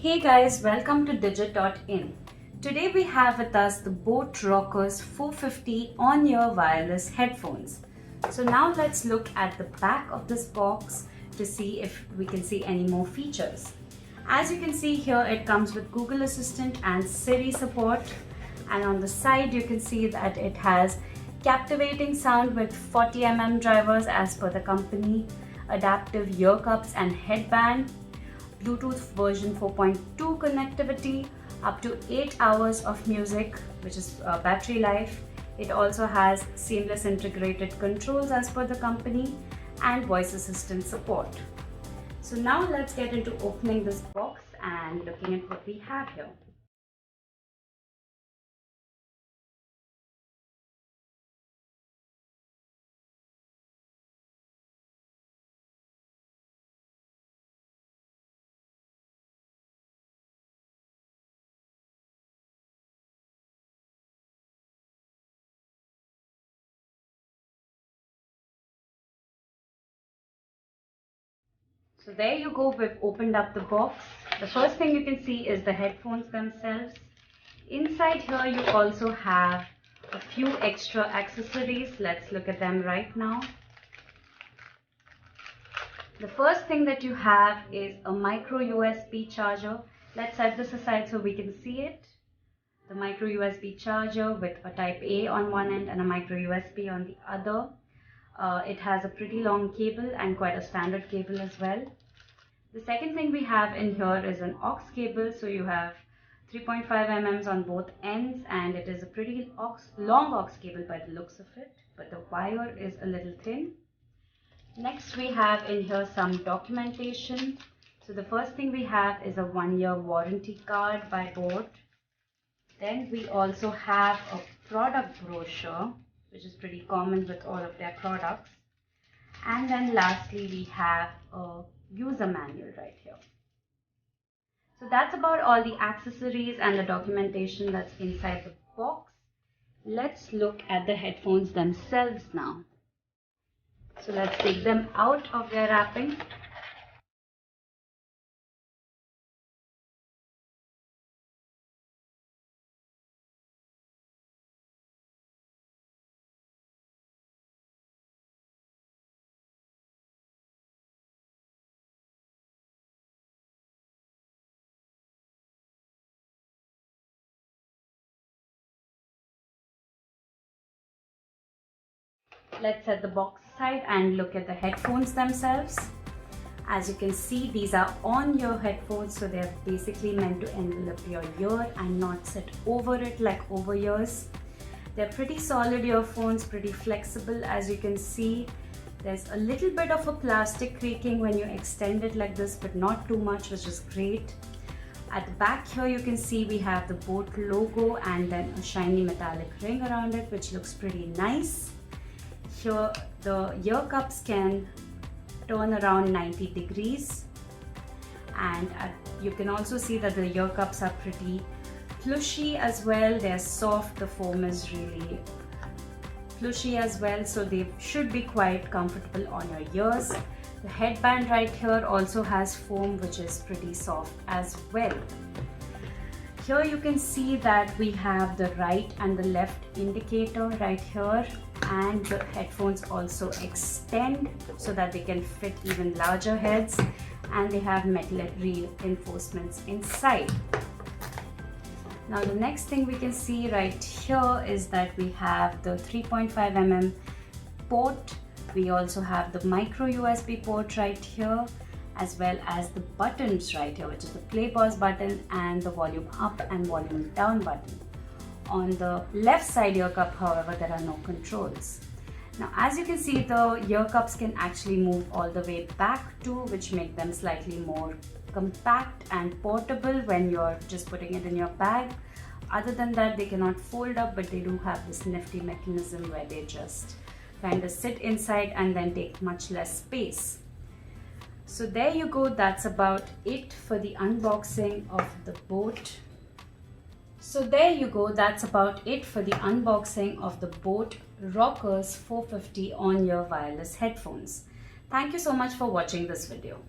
Hey guys, welcome to Digit.in. Today we have with us the boAt Rockerz 450 on-ear wireless headphones. So now let's look at the back of this box to see if we can see any more features. As you can see here, it comes with Google Assistant and Siri support, and on the side you can see that it has captivating sound with 40mm drivers as per the company, adaptive ear cups and headband, Bluetooth version 4.2 connectivity, up to 8 hours of music, which is battery life. It also has seamless integrated controls as per the company and voice assistant support. So now let's get into opening this box and looking at what we have here. So there you go, we've opened up the box. The first thing you can see is the headphones themselves. Inside here you also have a few extra accessories. Let's look at them right now. The first thing that you have is a micro USB charger. Let's set this aside so we can see it. The micro USB charger with a type A on one end and a micro USB on the other. It has a pretty long cable and quite a standard cable as well. The second thing we have in here is an aux cable. So you have 3.5 mm on both ends, and it is a pretty long aux cable by the looks of it, but the wire is a little thin. Next we have in here some documentation. So the first thing we have is a 1-year warranty card by boAt. Then we also have a product brochure, which is pretty common with all of their products. And then lastly we have a user manual right here. So that's about all the accessories and the documentation that's inside the box. Let's look at the headphones themselves now. So let's take them out of their wrapping. Let's set the box aside and look at the headphones themselves. As you can see, these are on-ear headphones, so they're basically meant to envelop your ear and not sit over it like over ears. They're pretty solid earphones, pretty flexible. As you can see, there's a little bit of a plastic creaking when you extend it like this, but not too much, which is great. At the back here you can see we have the boAt logo and then a shiny metallic ring around it, which looks pretty nice. Here the ear cups can turn around 90 degrees, and you can also see that the ear cups are pretty plushy as well. They're soft, the foam is really plushy as well, so they should be quite comfortable on your ears. The headband right here also has foam, which is pretty soft as well. Here you can see that we have the right and the left indicator right here, and the headphones also extend so that they can fit even larger heads, and they have metal reinforcements inside. Now the next thing we can see right here is that we have the 3.5 mm port. We also have the micro USB port right here, as well as the buttons right here, which is the play pause button and the volume up and volume down button. On the left side ear cup, however, there are no controls. Now as you can see, the ear cups can actually move all the way back too, which make them slightly more compact and portable when you're just putting it in your bag. Other than that, they cannot fold up, but they do have this nifty mechanism where they just kind of sit inside and then take much less space. So there you go, that's about it for the unboxing of the boAt. boAt Rockerz 450 on-ear wireless headphones. Thank you so much for watching this video.